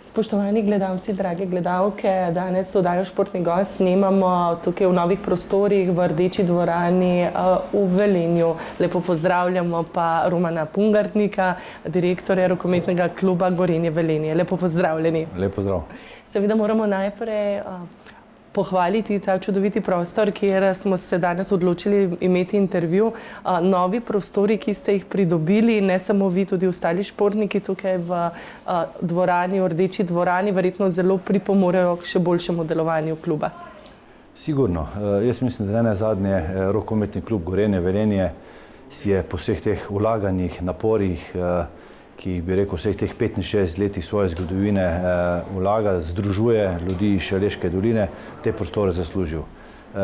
Spoštovani gledalci, drage gledalke, danes oddajo Športni gost snemamo tukaj v novih prostorih v Rdeči dvorani v Velenju. Lepo pozdravljamo pa Romana Pungartnika, direktorja rokometnega kluba Gorenje Velenje. Lepo pozdravljeni. Lep pozdrav. Seveda moramo najprej pohvaliti ta čudoviti prostor, kjer smo se danes odločili imeti intervju. Novi prostori, ki ste jih pridobili, ne samo vi, tudi ostali športniki tukaj v dvorani, v Rdeči dvorani, verjetno zelo pripomorejo k še boljšemu delovanju kluba. Sigurno. Jaz mislim, da ne zadnje rokometni klub Gorenje Velenje si je po vseh teh vlaganjih, naporih, ki bi rekel vseh teh 65 letih svoje zgodovine vlaga, združuje ljudi iz Šaleške doline, te prostore zaslužil.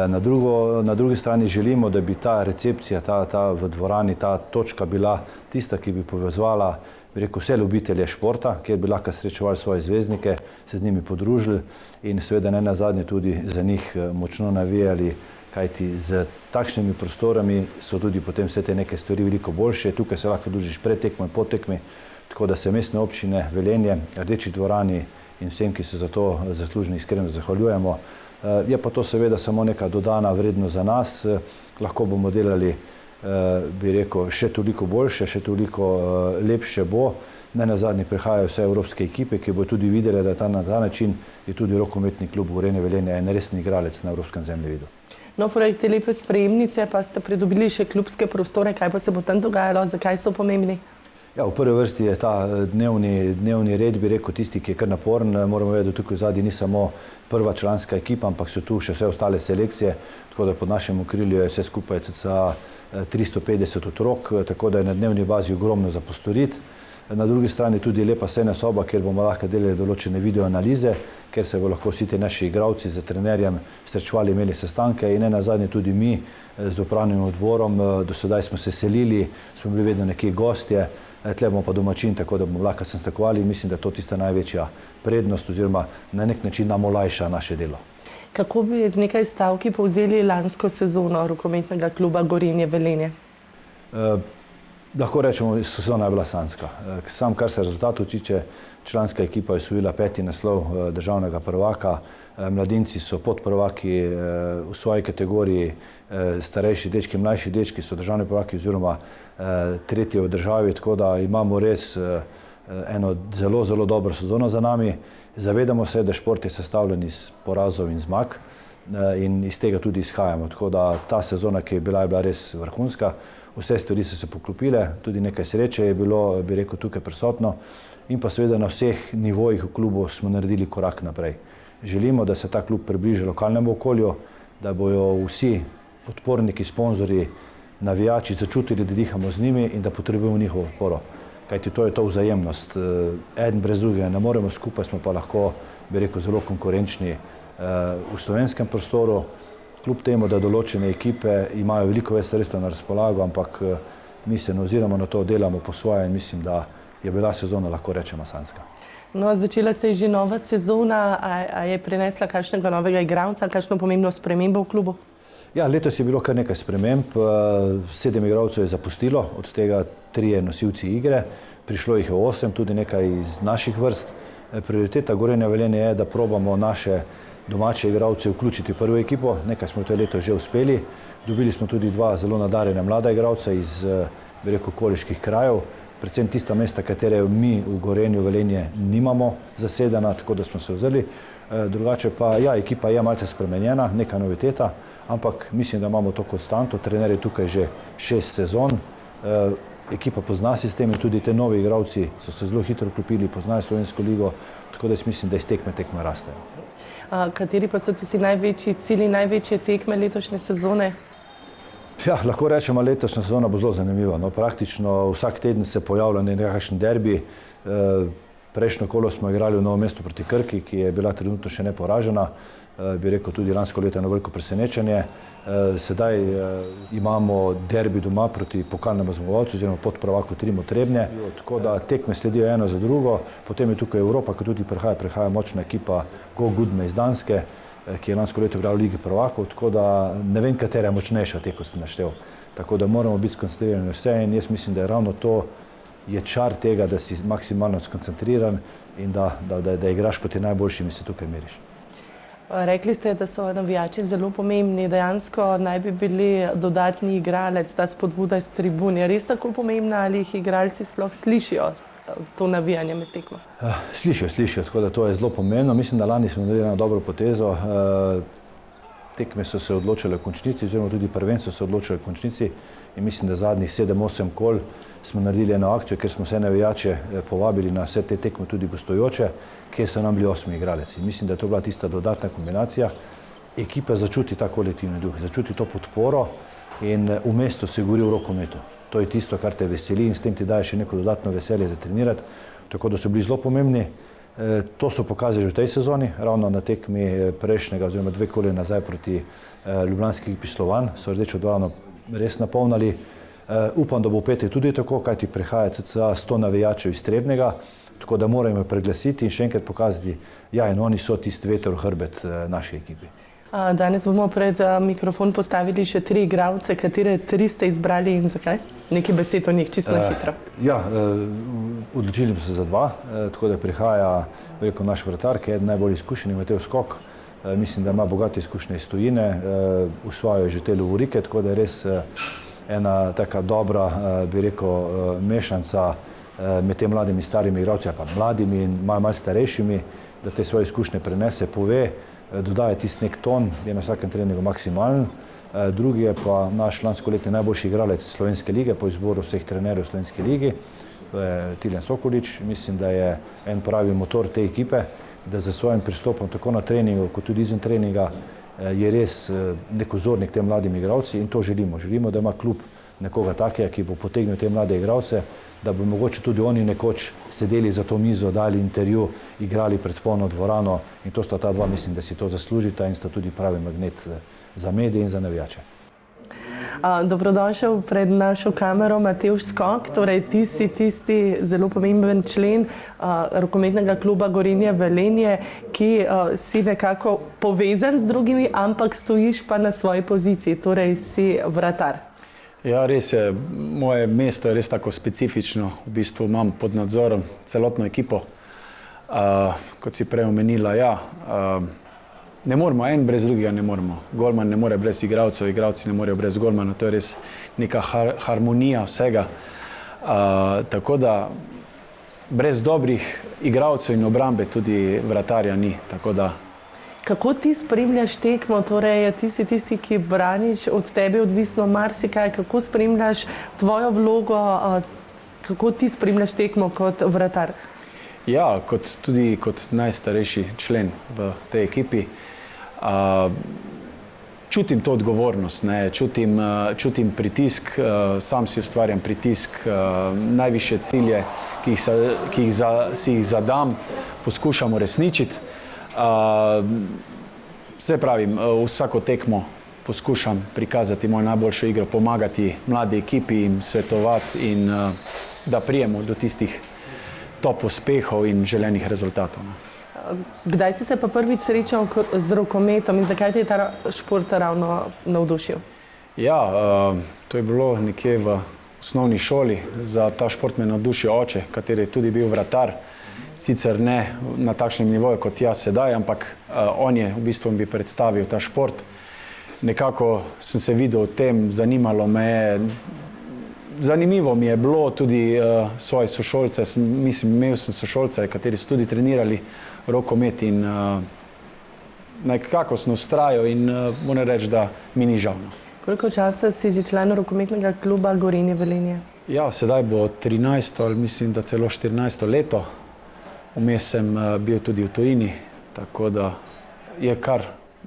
Na drugi strani želimo, da bi ta recepcija, ta v dvorani, ta točka bila tista, ki bi povezovala, bi rekel, vse ljubitelje športa, kjer bi lahko srečevali svoje zvezdnike, se z njimi podružili in seveda ne nazadnje tudi za njih močno navijali, kajti z takšnimi prostorami so tudi potem vse te neke stvari veliko boljše. Tukaj se lahko družiš pred tekmo in po tekmi, tako da se mestne občine Velenje, Rdeči dvorani in vsem, ki so za to zaslužni, iskreno zahvaljujemo. Je pa to seveda samo neka dodana vrednost za nas. Lahko bomo delali, bi rekel, še toliko boljše, še toliko lepše bo. Ne nazadnje prihajajo vse evropske ekipe, ki bo tudi videli, da na ta način je tudi rokometni klub Gorenje Velenje en resni igralec na evropskem zemljevidu. No, poleg te lepe sprejemnice pa ste pridobili še klubske prostore. Kaj pa se bo tam dogajalo? Zakaj so pomembni? Ja, v prvi vrsti je ta dnevni red, bi rekel, tisti, ki je kar naporen. Moramo vedeti, da tukaj zadnji ni samo prva članska ekipa, ampak so tu še vse ostale selekcije, tako da pod našem okrilju je vse skupaj cca 350 otrok, tako da je na dnevni bazi ogromno za postoriti. Na drugi strani tudi lepa sejna soba, kjer bomo lahko delali določene videoanalize, kjer se bo lahko vsi ti naši igralci z trenerjem srečevali, imeli sestanke in ne nazadnje tudi mi z upravnim odborom. Do sedaj smo se selili, smo bili vedno nekje gostje, tle bomo pa domačin, tako da bomo lahko sestankovali in mislim, da je to tista največja prednost oziroma na nek način nam olajša naše delo. Kako bi z nekaj stavki povzeli lansko sezono rokometnega kluba Gorenje Velenje? Lahko rečemo, sezona je bila sanjska. Sam, kar se rezultatov tiče, članska ekipa je osvojila 5. naslov državnega prvaka, mladinci so podprvaki v svoji kategoriji, starejši dečki, mlajši dečki so državni prvaki oziroma tretji v državi, tako da imamo res eno zelo, zelo dobro sezono za nami. Zavedamo se, da šport je sestavljen iz porazov in zmag in iz tega tudi izhajamo, tako da ta sezona, ki je bila res vrhunska. Vse stvari so se poklopile, tudi nekaj sreče je bilo, bi rekel, tukaj prisotno in pa seveda na vseh nivojih v klubu smo naredili korak naprej. Želimo, da se ta klub približa lokalnemu okolju, da bojo vsi podporniki, sponzorji, navijači začutili, da dihamo z njimi in da potrebujemo njihovo podporo. Kajti to je to vzajemnost. Eden brez drugega ne moremo, skupaj smo pa lahko, bi rekel, zelo konkurenčni v slovenskem prostoru. Kljub temu, da določene ekipe imajo veliko več sredstev na razpolago, ampak mi se ne oziramo na to, delamo po svoje in mislim, da je bila sezona, lahko rečemo, sanjska. No, začela se je že nova sezona, a je prinesla kakšnega novega igralca, kakšno pomembno spremembo v klubu? Ja, letos je bilo kar nekaj sprememb, 7 igralcev je zapustilo, od tega 3 nosilci igre, prišlo jih je 8, tudi nekaj iz naših vrst. Prioriteta Gorenja Velenje je, da probamo naše domače igralce vključiti v prvo ekipo, nekaj smo to leto že uspeli. Dobili smo tudi 2 zelo nadarjena mlada igralca iz, bi rekel, okoliških krajev, predvsem tista mesta, katere mi v Gorenju Velenje nimamo zasedena, tako da smo se vzeli. Drugače pa, ja, ekipa je malce spremenjena, neka noviteta, ampak mislim, da imamo to konstanto. Trener je tukaj že 6 sezon, ekipa pozna sistem in tudi te novi igralci so se zelo hitro vklopili, poznajo slovensko ligo, tako da mislim, da iz tekme rastejo. Kateri pa so tisti največji cilji, največje tekme letošnje sezone? Ja, lahko rečemo, letošnja sezona bo zelo zanimiva. No, praktično vsak teden se pojavlja nekakšen derbi. Prejšnjo kolo smo igrali v Novem mestu proti Krki, ki je bila trenutno še neporažena. Bi rekel, tudi lansko leto eno veliko presenečenje. Sedaj imamo derbi doma proti pokalnemu zmagovalcu oziroma podprvaku Trimo Trebnje, tako da tekme sledijo eno za drugo. Potem je tukaj Evropa, ki tudi prihaja močna ekipa Go Gudme iz Danske, ki je lansko leto igrala v Ligi prvakov, tako da ne vem, katera je močnejša, te, ko sem naštel. Tako da moramo biti skoncentrirani vse in jaz mislim, da je ravno to je čar tega, da si maksimalno skoncentriran in da igraš proti najboljšim in se tukaj meriš. Rekli ste, da so navijači zelo pomembni, dejansko naj bi bili dodatni igralec, ta spodbuda iz tribun. Je res tako pomembna, ali jih igralci sploh slišijo to navijanje med tekmo? Slišijo, tako da to je zelo pomembno. Mislim, da lani smo naredili eno dobro potezo. Tekme so se odločile v končnici, oziroma tudi prvenstvo se odločile v končnici in mislim, da zadnjih 7-8 kol smo naredili eno akcijo, ker smo vse navijače povabili na vse te tekme tudi gostujoče, kjer so nam bili 8 igraleci. Mislim, da je to bila tista dodatna kombinacija. Ekipa začuti ta kolektivni duh, začuti to podporo in v mestu se gori v rokometu. To je tisto, kar te veseli in s tem ti daje še neko dodatno veselje za trenirati. Tako da so bili zelo pomembni. To so pokazali že v tej sezoni, ravno na tekmi prejšnjega oziroma 2 kole nazaj proti ljubljanski ekipi Slovan, so rdečo dvorano res napolnili. Upam, da bo v petek tudi tako, kajti prihaja cca 100 navijačev iz Trebnjega, tako da moramo preglasiti in še enkrat pokazati, ja, in oni so tisti veter v hrbet naši ekipi. Danes bomo pred mikrofon postavili še 3 igralce, katere 3 ste izbrali in zakaj? Nekaj besed o njih, čisto na hitro. Ja, odločili smo se za 2, tako da prihaja naš vratar, ki je eden najbolj izkušen, Matej Skok. Mislim, da ima bogate izkušnje iz tujine, usvajajo že te lovorike, tako da je res ena taka dobra, bi rekel, mešanca med tem mladimi starimi igralci, pa mladimi in malo starejšimi, da te svoje izkušnje prenese, pove, dodaja tisti nek ton, je na vsakem treningu maksimalen. Drugi je pa naš lanskoletni najboljši igralec Slovenske lige po izboru vseh trenerjev v Slovenski ligi, to je Tilen Sokolič. Mislim, da je en pravi motor te ekipe, da za svojim pristopom tako na treningu kot tudi izven treninga je res nek vzornik tem mladim igralci in to želimo. Želimo, da ima klub nekoga takega, ki bo potegnil te mlade igralce, da bo mogoče tudi oni nekoč sedeli za to mizo, dali intervju, igrali pred polno dvorano in to sta ta 2, mislim, da si to zaslužita in sta tudi pravi magnet za medije in za navijače. Dobrodošel pred našo kamero Matej Skok, torej ti si tisti zelo pomemben člen rokometnega kluba Gorenje Velenje, ki si nekako povezan z drugimi, ampak stojiš pa na svoji poziciji, torej si vratar. Ja, res je. Moje mesto je res tako specifično. V bistvu imam pod nadzorom celotno ekipo. Kot si prej omenila, ja, ne moremo, en brez drugega ne moremo. Golman ne more brez igralcev, igralci ne morejo brez golmana. To je res neka harmonija vsega. Tako da brez dobrih igralcev in obrambe tudi vratarja ni. Tako da kako ti spremljaš tekmo, torej ti si tisti, ki braniš, od tebe odvisno marsikaj, kako spremljaš tvojo vlogo, kako ti spremljaš tekmo kot vratar? Ja, tudi kot najstarejši člen v tej ekipi. Čutim to odgovornost, čutim pritisk, sam si ustvarjam pritisk, najvišje cilje, ki si jih zadam, poskušam uresničiti. Vse pravim, vsako tekmo poskušam prikazati mojo najboljšo igro, pomagati mladi ekipi, jim svetovati in da prijemo do tistih top uspehov in želenih rezultatov. Kdaj si se pa prvič srečal z rokometom in zakaj te je ta šport ravno navdušil? Ja, to je bilo nekje v osnovni šoli. Za ta šport me navdušil oče, kateri je tudi bil vratar. Sicer ne na takšnem nivoju kot jaz sedaj, ampak on je v bistvu mi predstavil ta šport. Nekako sem se videl v tem, zanimalo me je. Zanimivo mi je bilo tudi svoje sošolce, imel sem sošolce, kateri so tudi trenirali rokomet in nekako sem vztrajal in moram reči, da mi ni žal. Koliko časa si že član rokometnega kluba Gorenje Velenje? Ja, sedaj bo 13. ali mislim, da celo 14. leto. Vmes sem bil tudi v tujini, tako da je kar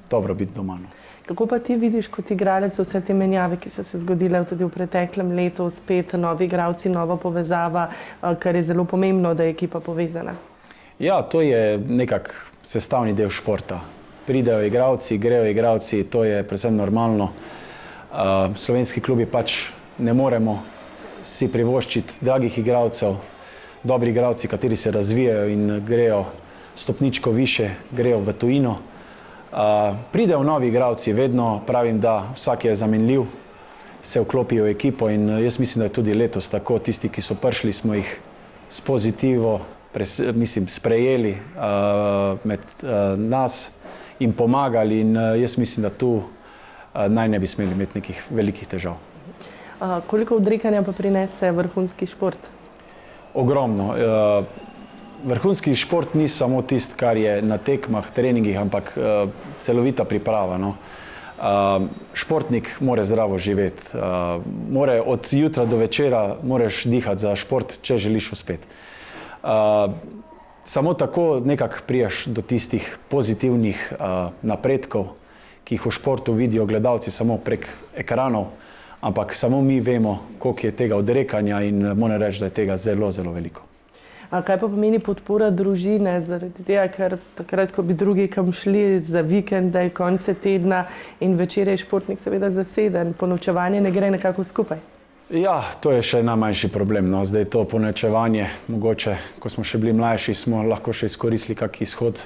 dobro biti doma. Kako pa ti vidiš kot igralec vse te menjave, ki so se zgodile tudi v preteklem letu, spet novi igralci, nova povezava, kar je zelo pomembno, da je ekipa povezana? Ja, to je nekak sestavni del športa. Pridejo igralci, grejo igralci, to je predvsem normalno. Slovenski klubi pač ne moremo si privoščiti dragih igralcev, dobri igralci, kateri se razvijajo in grejo stopničko više, grejo v tujino. Pridejo novi igralci, vedno pravim, da vsak je zamenljiv se vklopijo v ekipo in jaz mislim, da je tudi letos tako. Tisti, ki so prišli, smo jih s pozitivo sprejeli med nas in pomagali in jaz mislim, da tu naj ne bi smeli imeti nekih velikih težav. Koliko odrekanja pa prinese vrhunski šport? Ogromno. Vrhunski šport ni samo tisto, kar je na tekmah, treningih, ampak celovita priprava. No. Športnik mora zdravo živeti, od jutra do večera moraš dihati za šport, če želiš uspeti. Samo tako nekako priješ do tistih pozitivnih napredkov, ki jih v športu vidijo gledalci samo prek ekranov, ampak samo mi vemo, koliko je tega odrekanja in moram reči, da je tega zelo, zelo veliko. Kaj pa pomeni podpora družine? Zaradi tega, ker takrat, ko bi drugi kam šli za vikende, konce tedna in večer je športnik seveda zaseden, ponočevanje ne gre nekako skupaj? Ja, to je še najmanjši problem. No. Zdaj to ponočevanje, mogoče, ko smo še bili mlajši, smo lahko še izkoristili kak izhod.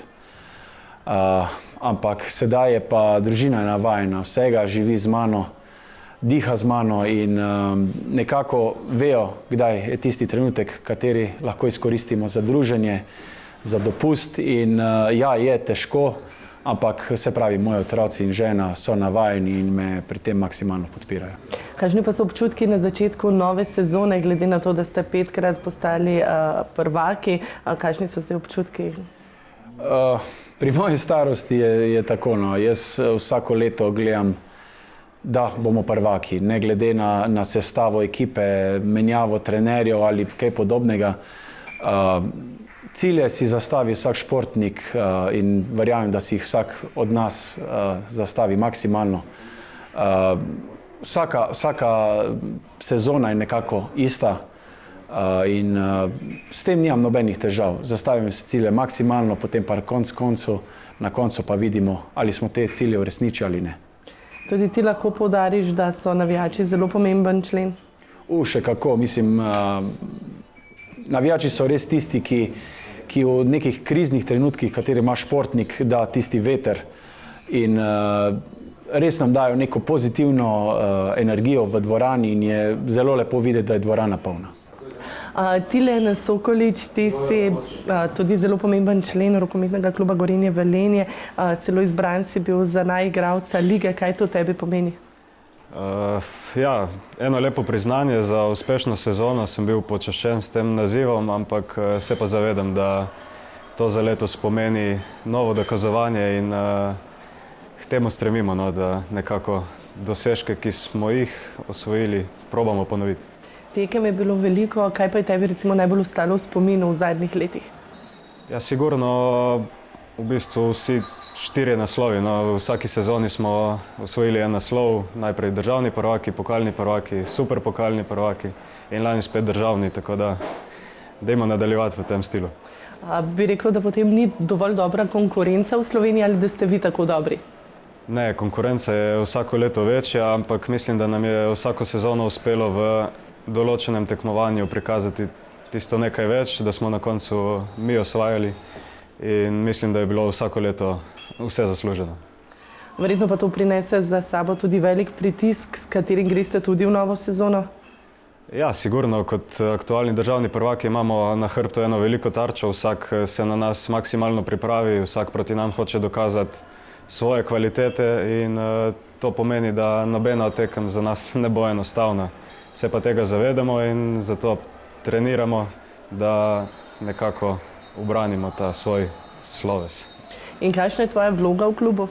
Ampak sedaj je pa družina navajena vsega, živi z mano, diha z mano in nekako vejo, kdaj je tisti trenutek, kateri lahko izkoristimo za druženje, za dopust in ja, je težko, ampak se pravi, moji otroci in žena so navajeni in me pri tem maksimalno podpirajo. Kakšni pa so občutki na začetku nove sezone, glede na to, da ste 5-krat postali prvaki? Kakšni so zdaj občutki? Pri moji starosti je tako, no. Jaz vsako leto gledam, da bomo prvaki, ne glede na sestavo ekipe, menjavo trenerjev ali kaj podobnega. Cilje si zastavi vsak športnik in verjamem, da si jih vsak od nas zastavi maksimalno. Vsaka sezona je nekako ista in s tem nimam nobenih težav. Zastavim si cilje maksimalno, potem pa na koncu pa vidimo, ali smo te cilje uresničili ali ne. Tudi ti lahko poudariš, da so navijači zelo pomemben člen? Še kako. Mislim, navijači so res tisti, ki v nekih kriznih trenutkih, kateri ima športnik, da tisti veter in res nam dajo neko pozitivno energijo v dvorani in je zelo lepo videti, da je dvorana polna. Tilen Sokolič, ti si tudi zelo pomemben člen rokometnega kluba Gorenje Velenje, celo izbran si bil za naj igralca lige. Kaj to tebi pomeni? Ja, eno lepo priznanje za uspešno sezono, sem bil počaščen s tem nazivom, ampak se pa zavedam, da to za letos pomeni novo dokazovanje in k temu stremimo, no, da nekako dosežke, ki smo jih osvojili, probamo ponoviti. Tekem je bilo veliko, kaj pa je tebi recimo najbolj ostalo v spominu v zadnjih letih? Ja, sigurno v bistvu vsi 4 naslovi. No, v vsaki sezoni smo osvojili en naslov, najprej državni prvaki, pokalni prvaki, super pokalni prvaki in lani spet državni, tako da dajmo nadaljevati v tem stilu. Bi rekel, da potem ni dovolj dobra konkurenca v Sloveniji ali da ste vi tako dobri? Ne, konkurenca je vsako leto večja, ampak mislim, da nam je vsako sezono uspelo v določenem tekmovanju prikazati tisto nekaj več, da smo na koncu mi osvajali in mislim, da je bilo vsako leto vse zasluženo. Verjetno pa to prinese za sabo tudi velik pritisk, s katerim greste tudi v novo sezono? Ja, sigurno, kot aktualni državni prvaki imamo na hrbtu eno veliko tarčo, vsak se na nas maksimalno pripravi, vsak proti nam hoče dokazati svoje kvalitete in to pomeni, da nobena od tekem za nas ne bo enostavna. Se pa tega zavedamo in zato treniramo, da nekako ubranimo ta svoj sloves. In kakšna je tvoja vloga v klubu?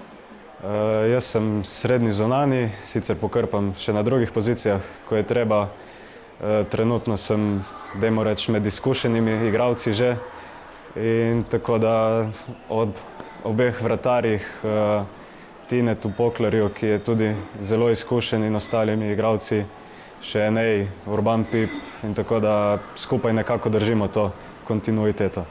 Jaz sem srednji zunanji, sicer pokrpam še na drugih pozicijah, ko je treba. Trenutno sem, dajmo reči, med izkušenimi igralci že in tako da ob obeh vratarjih, Tinetu Poklerju, ki je tudi zelo izkušen in ostalimi igralci, še Enej, Urban Pip in tako da skupaj nekako držimo to kontinuiteto.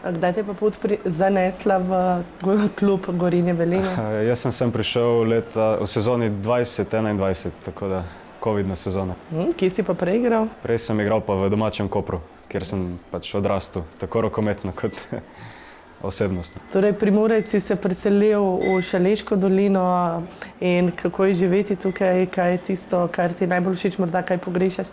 Kdaj te pa pot zanesla v klub Gorenje Velenje? Jaz sem prišel v sezoni 2021, tako da covidna sezona. Kje si pa prej igral? Prej sem igral pa v domačem Kopru, kjer sem pač odrastel, tako rokometno kot osebnost. Torej, Primorec si se preselil v Šaleško dolino in kako je živeti tukaj, kaj je tisto, kar ti najbolj všeč, morda kaj pogrešaš?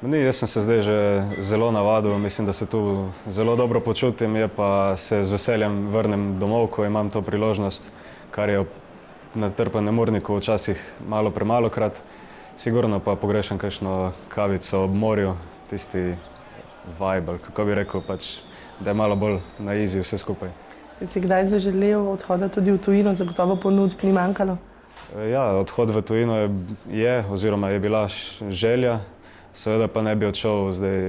Jaz sem se zdaj že zelo navadil, mislim, da se tu zelo dobro počutim, je pa se z veseljem vrnem domov, ko imam to priložnost, kar je na trpanem urniku včasih malo premalokrat. Sigurno pa pogrešam kakšno kavico ob morju, tisti vibe, kako bi rekel, pač, da je malo bolj na easy vse skupaj. Si kdaj zaželel odhoda tudi v tujino, zagotovo ponudb ni manjkalo? Ja, odhod v tujino je oziroma je bila želja, seveda pa ne bi odšel zdaj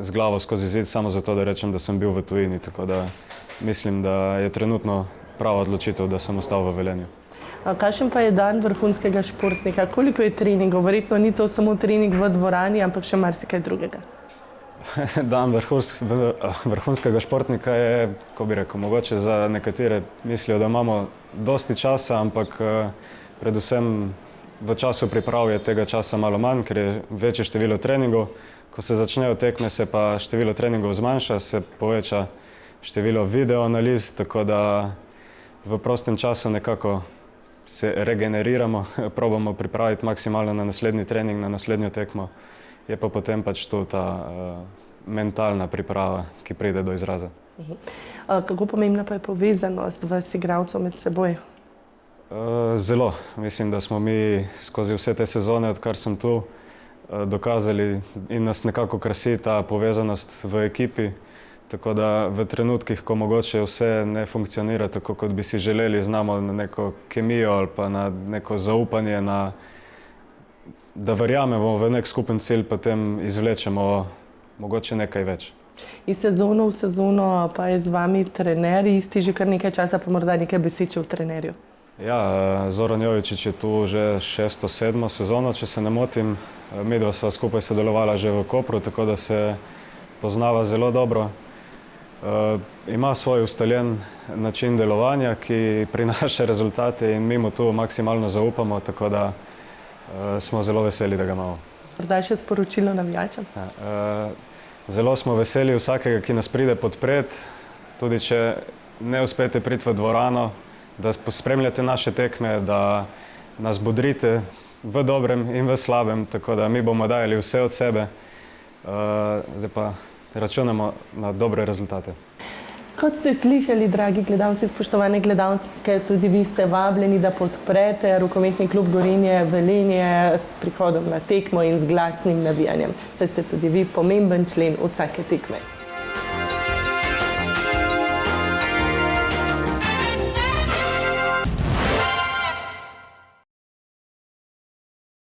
z glavo skozi zid samo zato, da rečem, da sem bil v tujini, tako da mislim, da je trenutno prava odločitev, da sem ostal v Velenju. Kakšen pa je dan vrhunskega športnika? Koliko je treningov? Verjetno ni to samo trening v dvorani, ampak še marsikaj drugega. Dan vrhunskega športnika je, ko bi rekel, mogoče za nekatere mislijo, da imamo dosti časa, ampak predvsem v času priprav je tega časa malo manj, ker je večje število treningov. Ko se začnejo tekme, se pa število treningov zmanjša, se poveča število videoanaliz, tako da v prostem času nekako se regeneriramo, probamo pripraviti maksimalno na naslednji trening, na naslednjo tekmo. Je pa potem pač tu ta mentalna priprava, ki pride do izraza. Kako pomembna pa je povezanost vas igralcev med seboj? Zelo. Mislim, da smo mi skozi vse te sezone, odkar sem tu, dokazali in nas nekako krasi ta povezanost v ekipi. Tako da v trenutkih, ko mogoče vse ne funkcionira tako, kot bi si želeli, znamo na neko kemijo ali pa na neko zaupanje, da verjamemo v nek skupen cilj, potem izvlečemo mogoče nekaj več. Iz sezono v sezono pa je z vami trener, isti že kar nekaj časa, pa morda nekaj besed o trenerju. Ja, Zoran Jovičić je tu že 6., 7. sezono, če se ne motim. Midva sva skupaj sodelovala že v Kopru, tako da se poznava zelo dobro. Ima svoj ustaljen način delovanja, ki prinaša rezultate in mi mu tu maksimalno zaupamo, tako da smo zelo veseli, da ga imamo. Morda še sporočilo navijačem? Zelo smo veseli vsakega, ki nas pride podpret, tudi če ne uspete priti v dvorano, da spremljate naše tekme, da nas bodrite v dobrem in v slabem, tako da mi bomo dajali vse od sebe. Zdaj pa računamo na dobre rezultate. Kot ste slišali, dragi gledalci, spoštovane gledalke, tudi vi ste vabljeni, da podprete rokometni klub Gorenje Velenje s prihodom na tekmo in z glasnim navijanjem. Saj ste tudi vi pomemben člen vsake tekme.